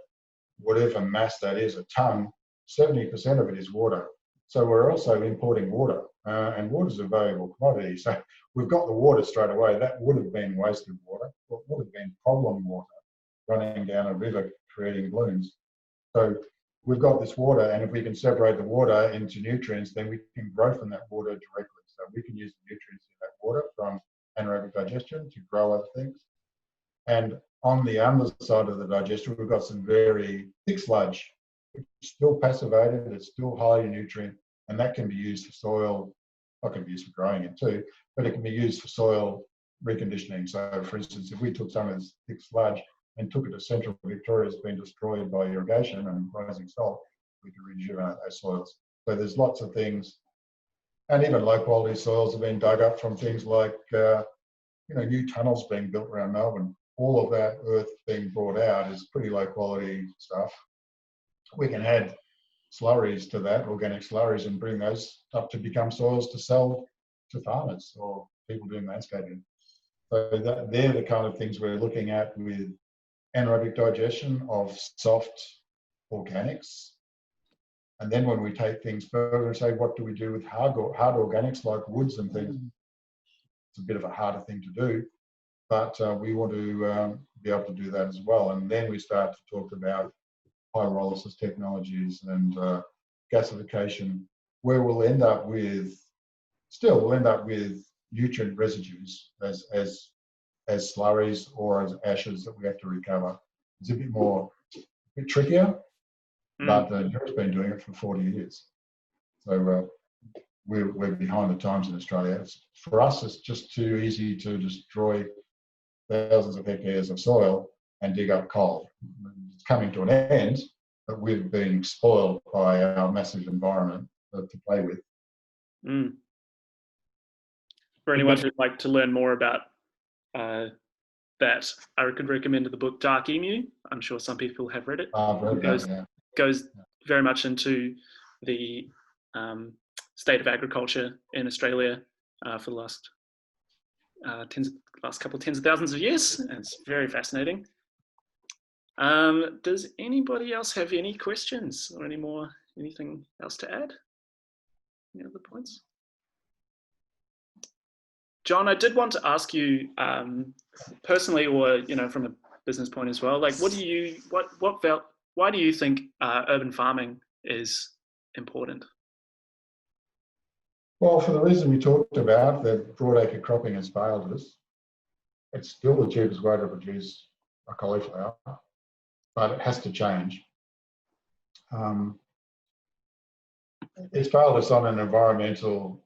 whatever mass that is, a ton, 70% of it is water. So we're also importing water, and water is a valuable commodity. So we've got the water straight away. That would have been wasted water, or would have been problem water running down a river creating blooms. So we've got this water, and if we can separate the water into nutrients, then we can grow from that water directly. So we can use the nutrients in that water from anaerobic digestion to grow other things. And on the underside of the digestion, we've got some very thick sludge. It's still passivated, it's still highly nutrient, and that can be used for soil. It can be used for growing it too, but it can be used for soil reconditioning. So, for instance, if we took some of this thick sludge and took it to central Victoria, it's been destroyed by irrigation and rising salt, we can rejuvenate those soils. So there's lots of things, and even low quality soils have been dug up from things like new tunnels being built around Melbourne. All of that earth being brought out is pretty low quality stuff. We can add slurries to that, organic slurries, and bring those up to become soils to sell to farmers or people doing landscaping. So they're the kind of things we're looking at with anaerobic digestion of soft organics. And then when we take things further and say, what do we do with hard organics like woods and things? It's a bit of a harder thing to do, but we want to be able to do that as well. And then we start to talk about pyrolysis technologies and gasification, where we'll end up with nutrient residues as slurries or as ashes that we have to recover. It's a bit trickier, but Europe's been doing it for 40 years. So we're behind the times in Australia. For us, it's just too easy to destroy thousands of hectares of soil and dig up coal. It's coming to an end, but we've been spoiled by our massive environment to play with. For anyone who'd like to learn more about that, I could recommend the book Dark Emu. I'm sure some people have read it. It goes very much into the state of agriculture in Australia for the last couple of tens of thousands of years, and it's very fascinating. Does anybody else have any questions or anything else to add? Any other points? John, I did want to ask you personally, or from a business point as well. Like, why do you think urban farming is important? Well, for the reason we talked about, that broadacre cropping has failed us. It's still the cheapest way to produce a cauliflower, but it has to change. It's failed us on an environmental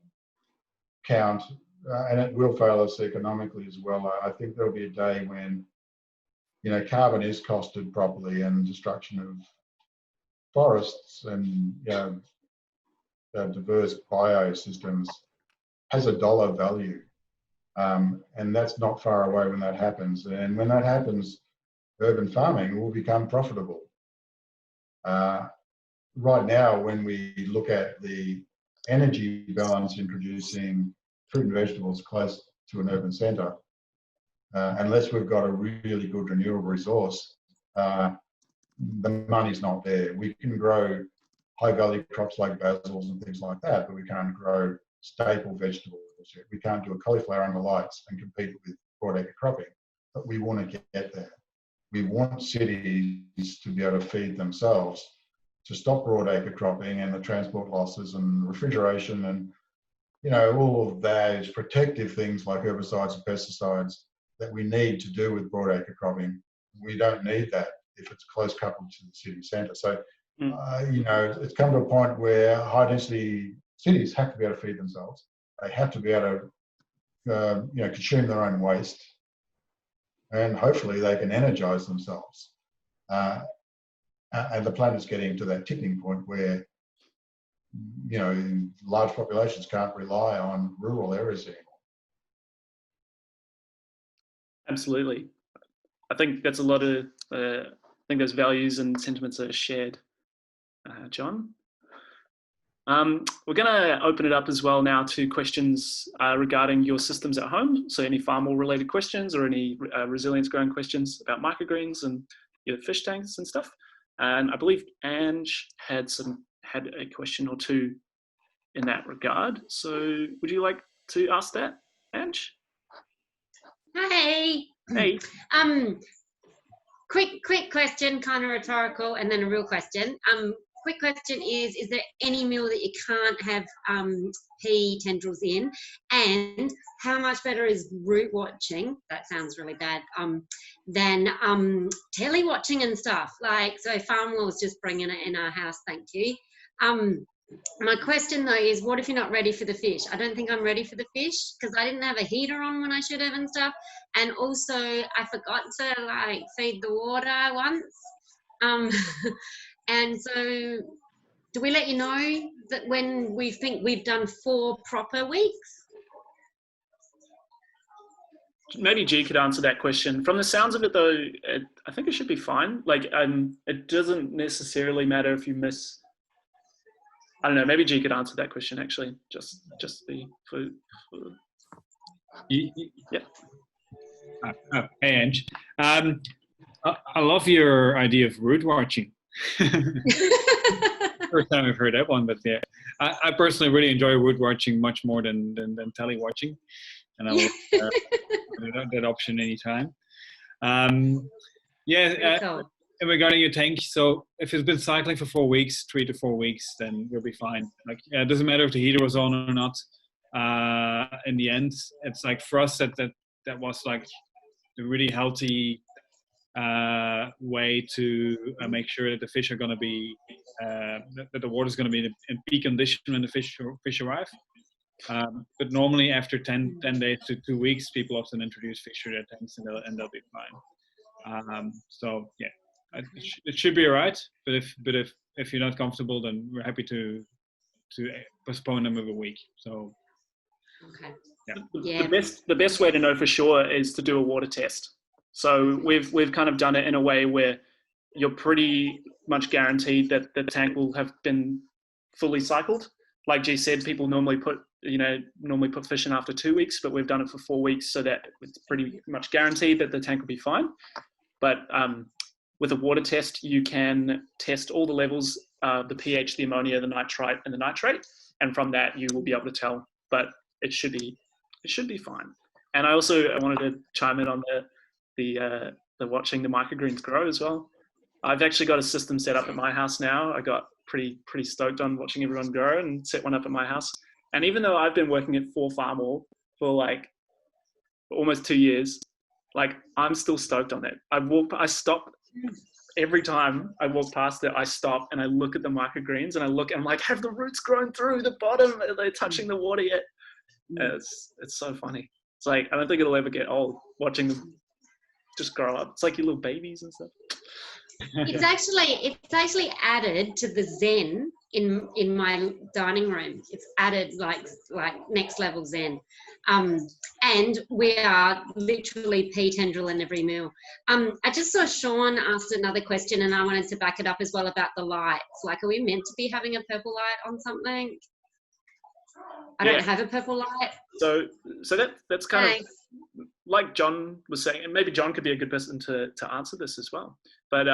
count, and it will fail us economically as well. I think there'll be a day when, carbon is costed properly, and destruction of forests and diverse biosystems has a dollar value, and that's not far away when that happens. And when that happens, urban farming will become profitable. Right now, when we look at the energy balance in producing fruit and vegetables close to an urban centre, unless we've got a really good renewable resource, the money's not there. We can grow high-value crops like basils and things like that, but we can't grow staple vegetables. We can't do a cauliflower under lights and compete with broadacre cropping, but we want to get there. We want cities to be able to feed themselves to stop broadacre cropping and the transport losses and refrigeration and, you know, all of those protective things like herbicides and pesticides that we need to do with broadacre cropping. We don't need that if it's close coupled to the city centre. So, you know, it's come to a point where high density cities have to be able to feed themselves. They have to be able to, you know, consume their own waste, and hopefully they can energise themselves. And the planet's getting to that tipping point where, you know, large populations can't rely on rural areas anymore. Absolutely. I think that's a lot of, I think those values and sentiments are shared, John. We're going to open it up as well now to questions regarding your systems at home. So any farm related questions or any resilience growing questions about microgreens and your fish tanks and stuff. And I believe Ange had a question or two in that regard. So would you like to ask that, Ange? Hey. Hey. Quick question, kind of rhetorical, and then a real question. Quick question is there any meal that you can't have pea tendrils in? And how much better is root watching, that sounds really bad, than telly watching and stuff? Like, so Farmwell's just bringing it in our house, thank you. My question though is, what if you're not ready for the fish? I don't think I'm ready for the fish because I didn't have a heater on when I should have and stuff. And also I forgot to like feed the water once. And so do we let you know that when we think we've done 4 proper weeks? Maybe G could answer that question. From the sounds of it though, I think it should be fine. Like, it doesn't necessarily matter if you miss, I don't know, maybe G could answer that question actually, just the food. Yeah. Hey, Ange. I love your idea of root watching. First time I've heard that one, but yeah, I personally really enjoy root watching much more than telly watching, and I will that option anytime. Cool. And regarding your tank, so if it's been cycling for 4 weeks, 3 to 4 weeks, then you'll be fine. Like, it doesn't matter if the heater was on or not. In the end, it's like for us that was like a really healthy way to make sure that the fish are going to be that the water is going to be in peak condition when the fish arrive. But normally after 10 days to 2 weeks, people often introduce fish to their tanks and they'll be fine. So yeah. It should be all right, but if you're not comfortable, then we're happy to postpone them of a week. So, okay. Yeah. The best way to know for sure is to do a water test. So we've kind of done it in a way where you're pretty much guaranteed that the tank will have been fully cycled. Like G said, people normally put fish in after 2 weeks, but we've done it for 4 weeks so that it's pretty much guaranteed that the tank will be fine. But with a water test, you can test all the levels, the pH, the ammonia, the nitrite, and the nitrate, and from that you will be able to tell. But it should be fine. And I wanted to chime in on the watching the microgreens grow as well. I've actually got a system set up at my house now. I got pretty stoked on watching everyone grow and set one up at my house. And even though I've been working for Farmwell for like almost 2 years, like I'm still stoked on it. I stop every time I walk past it. I stop and I look at the microgreens and I'm like, have the roots grown through the bottom? Are they touching the water yet? It's so funny. It's like, I don't think it'll ever get old watching them just grow up. It's like your little babies and stuff. It's actually added to the Zen in my dining room. It's added like next level Zen. And we are literally pea tendril in every meal. I just saw Sean asked another question and I wanted to back it up as well about the lights. Like, are we meant to be having a purple light on something? I don't have a purple light. So that's kind of like John was saying, and maybe John could be a good person to answer this as well. But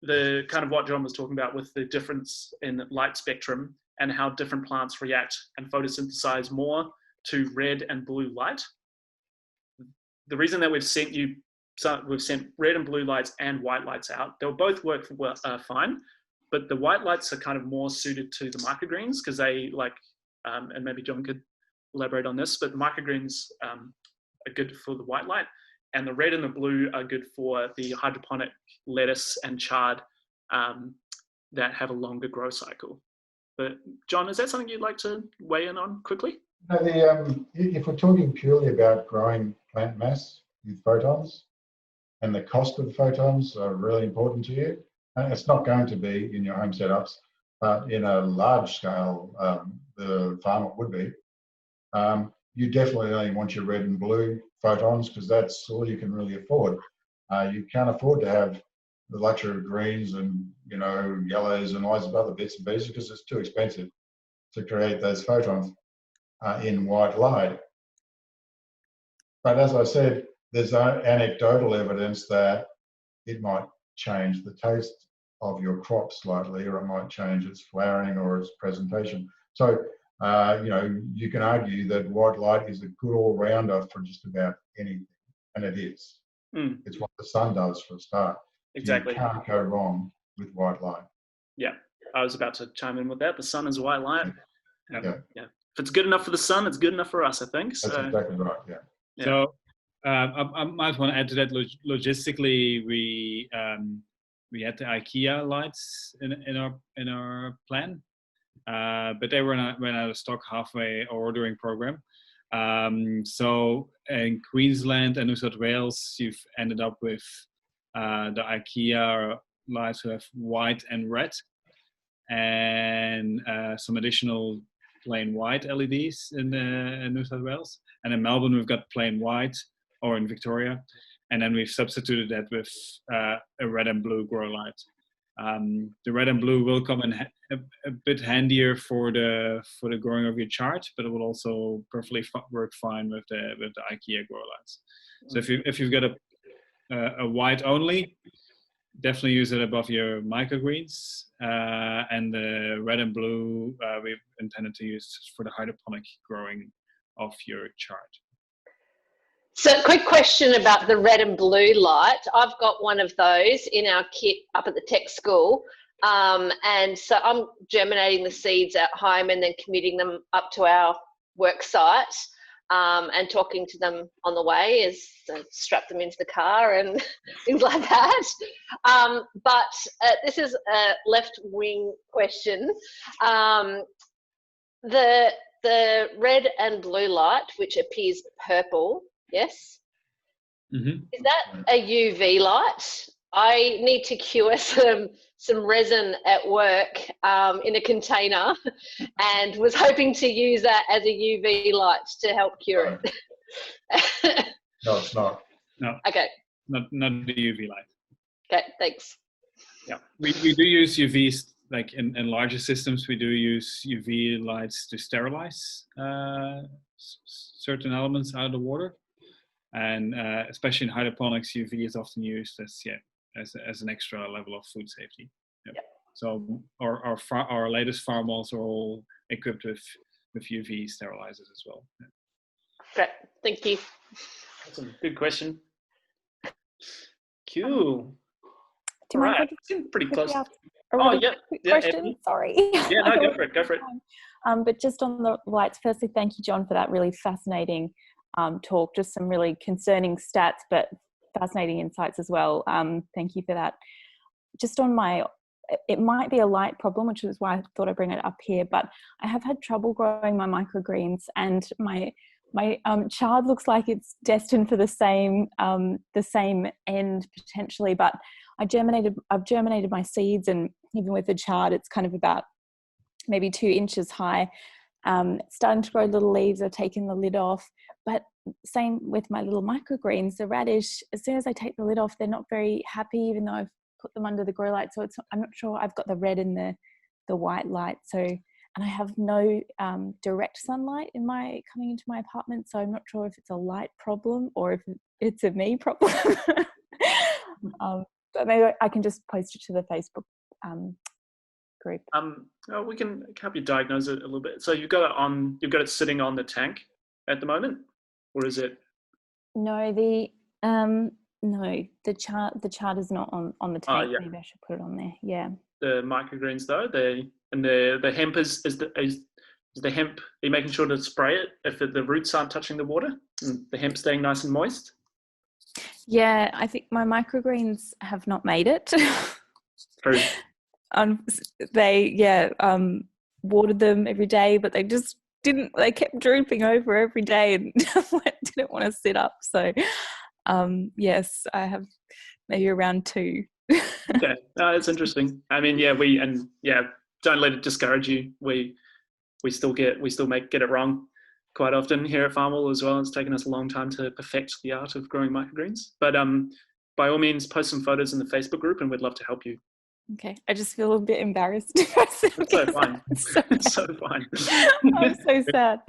the kind of what John was talking about with the difference in light spectrum and how different plants react and photosynthesize more to red and blue light. The reason that we've sent red and blue lights and white lights out, they'll both work fine, but the white lights are kind of more suited to the microgreens because they like, and maybe John could elaborate on this, but microgreens are good for the white light, and the red and the blue are good for the hydroponic lettuce and chard that have a longer grow cycle. But John, is that something you'd like to weigh in on quickly? If we're talking purely about growing plant mass with photons, and the cost of the photons are really important to you, it's not going to be in your home setups, but in a large scale, the farmer would be. You definitely only want your red and blue photons because that's all you can really afford. You can't afford to have the luxury of greens and yellows and lots of other bits and pieces because it's too expensive to create those photons in white light. But as I said, there's anecdotal evidence that it might change the taste of your crop slightly, or it might change its flowering or its presentation. So, you can argue that white light is a good all-rounder for just about anything, and it is. It's what the sun does for a start. Exactly. You can't go wrong with white light. Yeah, I was about to chime in with that. The sun is white light. Yeah. If it's good enough for the sun, it's good enough for us, I think. So. That's exactly right, yeah. So I might want to add to that. Logistically, we had the IKEA lights in our plan, but they ran out of stock halfway our ordering program. So in Queensland and New South Wales, you've ended up with the IKEA lights who have white and red, and some additional plain white LEDs in New South Wales. And in Melbourne, we've got plain white, or in Victoria, and then we've substituted that with a red and blue grow light. The red and blue will come in a bit handier for the growing of your chart, but it will also perfectly work fine with the IKEA grow lights. So if you've got a white only, definitely use it above your microgreens, and the red and blue we've intended to use for the hydroponic growing of your chart. So quick question about the red and blue light. I've got one of those in our kit up at the tech school. And so I'm germinating the seeds at home and then commuting them up to our work site, and talking to them on the way as I strap them into the car and things like that. But this is a left-wing question. The red and blue light, which appears purple, yes? Mm-hmm. Is that a UV light? I need to cure some resin at work in a container, and was hoping to use that as a UV light to help cure it. No, it's not. No. Okay. Not the UV light. Okay, thanks. Yeah, we do use UVs, like in larger systems, we do use UV lights to sterilize certain elements out of the water. And especially in hydroponics, UV is often used as an extra level of food safety. Yep. Yep. So our latest farm walls are all equipped with UV sterilizers as well. Yeah. Great, thank you. That's a good question. Cool. Do you mind if I Right, just pretty close. ask a really yeah. quick Yeah, question? Ebony. Sorry. Yeah, no, go for it. Go for it. But just on the lights, firstly, thank you, John, for that really fascinating talk. Just some really concerning stats, but fascinating insights as well. Thank you for that. Just on it might be a light problem, which is why I thought I'd bring it up here, but I have had trouble growing my microgreens, and my chard looks like it's destined for the same end potentially, but I've germinated my seeds, and even with the chard, it's kind of about maybe 2 inches high. It's starting to grow little leaves. I've taken the lid off, but same with my little microgreens. The radish, as soon as I take the lid off, they're not very happy, even though I've put them under the grow light. So I'm not sure. I've got the red and the white light. So, and I have no direct sunlight coming into my apartment. So I'm not sure if it's a light problem or if it's a me problem. But maybe I can just post it to the Facebook group. We can help you diagnose it a little bit. So you've got it sitting on the tank at the moment, or is it? No, the chart is not on the tank. Yeah. Maybe I should put it on there. Yeah. the microgreens though? The hemp is the hemp. Are you making sure to spray it if the roots aren't touching the water? And the hemp staying nice and moist. Yeah, I think my microgreens have not made it. True. They watered them every day, but they just didn't. They kept drooping over every day and didn't want to sit up. So yes, I have maybe around 2. Okay, it's interesting. I mean, don't let it discourage you. We still get it wrong quite often here at Farmwell as well. It's taken us a long time to perfect the art of growing microgreens. But by all means, post some photos in the Facebook group, and we'd love to help you. Okay, I just feel a bit embarrassed. It's so fine. It's so fine. I'm so sad.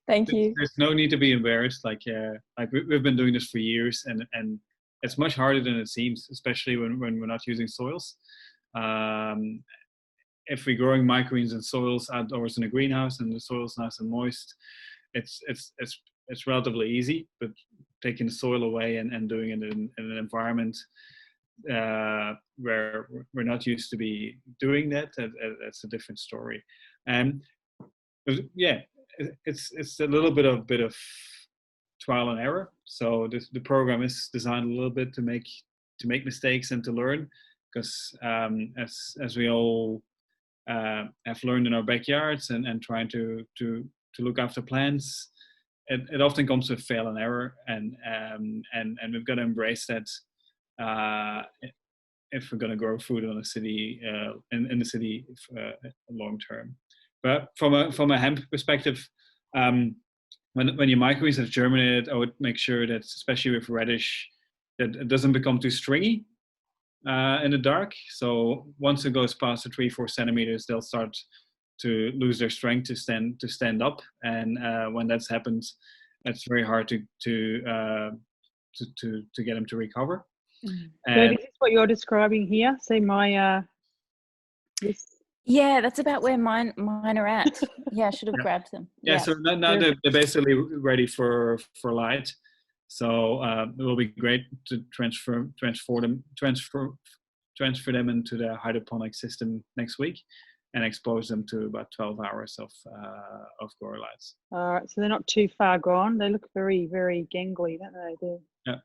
Thank you. There's no need to be embarrassed. Like we've been doing this for years, and it's much harder than it seems, especially when we're not using soils. If we're growing microgreens in soils outdoors in a greenhouse and the soil's nice and moist, it's relatively easy. But taking the soil away and doing it in an environment where we're not used to be doing that's a different story. It's a little bit of trial and error. So the program is designed a little bit to make mistakes and to learn, because as we all have learned in our backyards and trying to look after plants, it often comes with fail and error, and we've got to embrace that if we're going to grow food in the city long term. But from a hemp perspective, when your microgreens have germinated, I would make sure that, especially with radish, that it doesn't become too stringy in the dark. So once it goes past the 3-4 centimeters, they'll start to lose their strength to stand up. And when that's happened, it's very hard to get them to recover. So this is what you're describing here. See my this. Yeah, that's about where mine are at. Yeah, I should have grabbed them. Yeah, so now they're basically ready for light. So it will be great to transfer them into the hydroponic system next week, and expose them to about 12 hours of grow lights. All right, so they're not too far gone. They look very, very gangly, don't they? Yeah.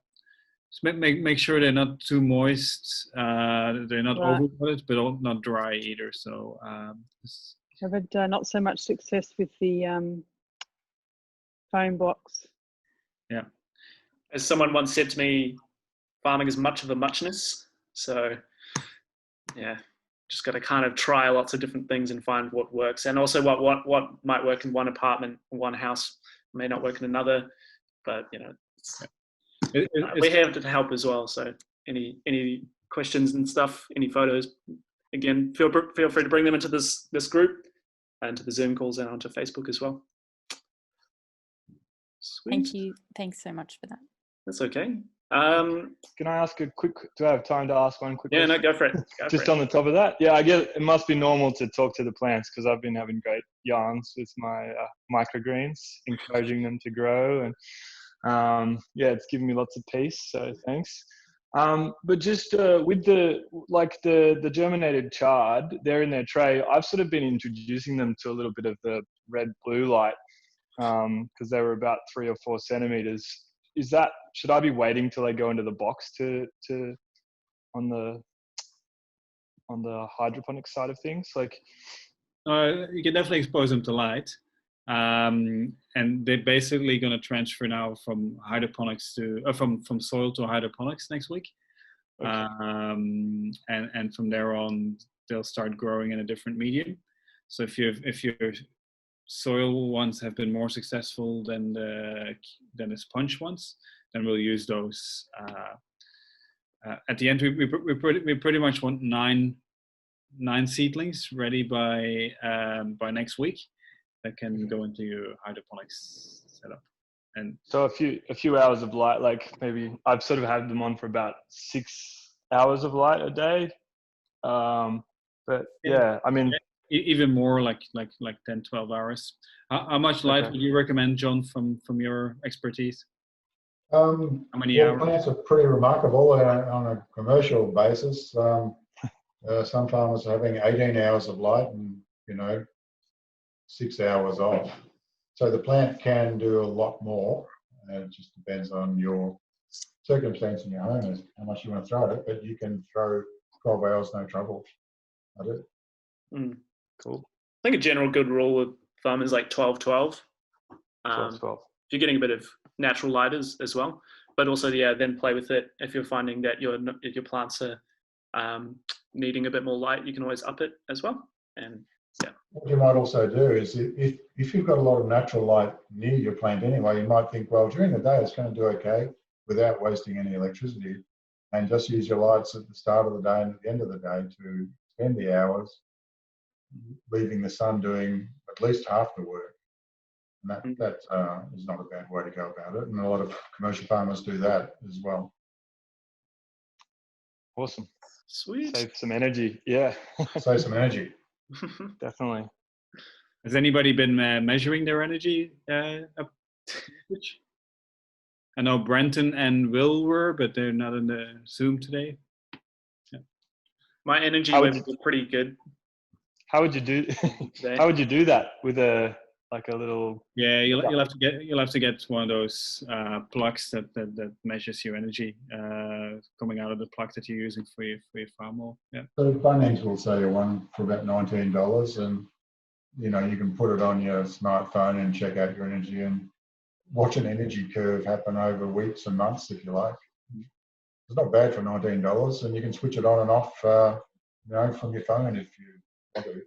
Just make sure they're not too moist. They're not overwatered, but not dry either. So I've had not so much success with the foam box. Yeah. As someone once said to me, farming is much of a muchness. So yeah, just got to kind of try lots of different things and find what works. And also what might work in one apartment, one house may not work in another. But we're here to help as well. So any questions and stuff, any photos, again, feel free to bring them into this group and to the Zoom calls and onto Facebook as well. Sweet. Thank you. Thanks so much for that. That's okay. Can I ask do I have time to ask one quick question? Yeah, no, go for it. On the top of that. Yeah, I guess it must be normal to talk to the plants, because I've been having great yarns with my microgreens, encouraging them to grow, and it's given me lots of peace, so thanks. But just with the germinated chard, they're in their tray. I've sort of been introducing them to a little bit of the red-blue light, because they were about 3 or 4 centimeters. Should I be waiting till they go into the box on the hydroponic side of things? Like, you can definitely expose them to light. And they're basically going to transfer now from hydroponics from soil to hydroponics next week. Okay. And from there on, they'll start growing in a different medium. So if your soil ones have been more successful than the sponge ones, then we'll use those. At the end, we pretty much want nine seedlings ready by next week that can go into your hydroponics setup. And so a few hours of light, like maybe I've sort of had them on for about 6 hours of light a day. But yeah, I mean, even more, like 10, 12 hours. How much light would you recommend, John, from your expertise? How many hours? Plants are pretty remarkable on a commercial basis. Some farmers are having 18 hours of light and, 6 hours off. So the plant can do a lot more. It just depends on your circumstance in your home as how much you want to throw at it, but you can throw 12 hours, no trouble at it. Cool. I think a general good rule of thumb is like 12-12. 12-12. If you're getting a bit of natural light as well, but also then play with it. If you're finding that your plants are needing a bit more light, you can always up it as well. And what you might also do is if you've got a lot of natural light near your plant anyway, you might think, well, during the day it's going to do okay without wasting any electricity, and just use your lights at the start of the day and at the end of the day to spend the hours, leaving the sun doing at least half the work. And that is not a bad way to go about it. And a lot of commercial farmers do that as well. Awesome. Sweet. Save some energy. Yeah. Save some energy. Definitely. Has anybody been measuring their energy? I know Brenton and Will were, but they're not in the Zoom today. Yeah. My energy levels are pretty good. How would you do? How would you do that with a little? Yeah, you'll have to get one of those plugs that measures your energy coming out of the plug that you're using for your farm wall. Yeah. So Bunnings will sell you one for about $19, and you can put it on your smartphone and check out your energy and watch an energy curve happen over weeks and months if you like. It's not bad for $19, and you can switch it on and off, from your phone if you want to.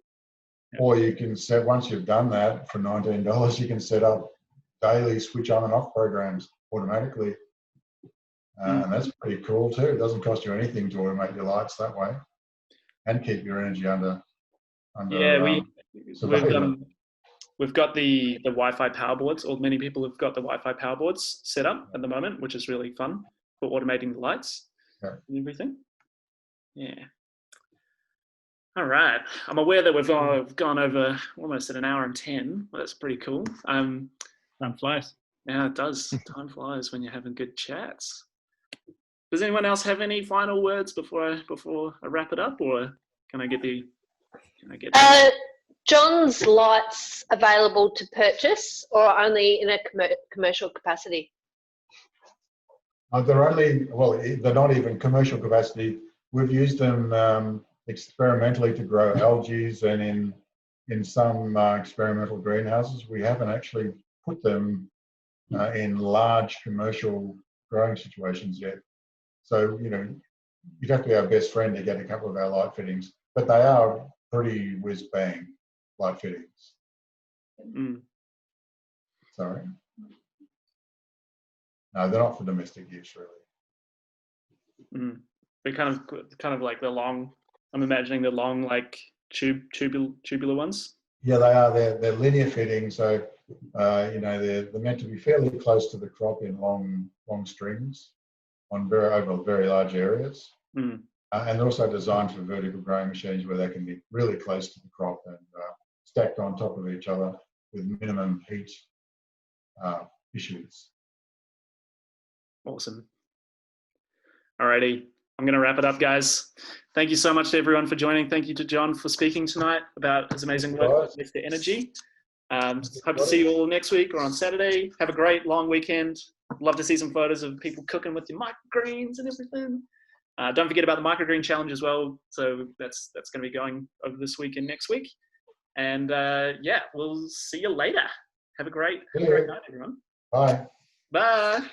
Yeah. Or you can set, once you've done that for $19, you can set up daily switch on and off programs automatically. And that's pretty cool too. It doesn't cost you anything to automate your lights that way and keep your energy under we've got the Wi-Fi power boards, or many people have got the Wi-Fi power boards set up at the moment, which is really fun for automating the lights and everything. Yeah. All right. I'm aware that we've gone over almost at 1 hour and 10. Well, that's pretty cool. Time flies. Yeah, it does. Time flies when you're having good chats. Does anyone else have any final words before I wrap it up, or can I get the? John's lights available to purchase, or only in a commercial capacity? They're not even commercial capacity. We've used them experimentally to grow algae, and in some experimental greenhouses. We haven't actually put them in large commercial growing situations yet. So, you'd have to be our best friend to get a couple of our light fittings, but they are pretty whiz-bang light fittings. Sorry. No, they're not for domestic use, really. They're kind of like the long. I'm imagining the long, like tubular ones. Yeah, they are. They're linear fittings, so they're meant to be fairly close to the crop in long strings over very large areas. And they're also designed for vertical growing machines where they can be really close to the crop and stacked on top of each other with minimum heat issues. Awesome. Alrighty. I'm going to wrap it up, guys. Thank you so much to everyone for joining. Thank you to John for speaking tonight about his amazing work with the energy. Hope to see you all next week or on Saturday. Have a great long weekend. Love to see some photos of people cooking with your microgreens and everything. Don't forget about the microgreen challenge as well. So that's going to be going over this week and next week. And we'll see you later. Have a great night, everyone. Bye. Bye.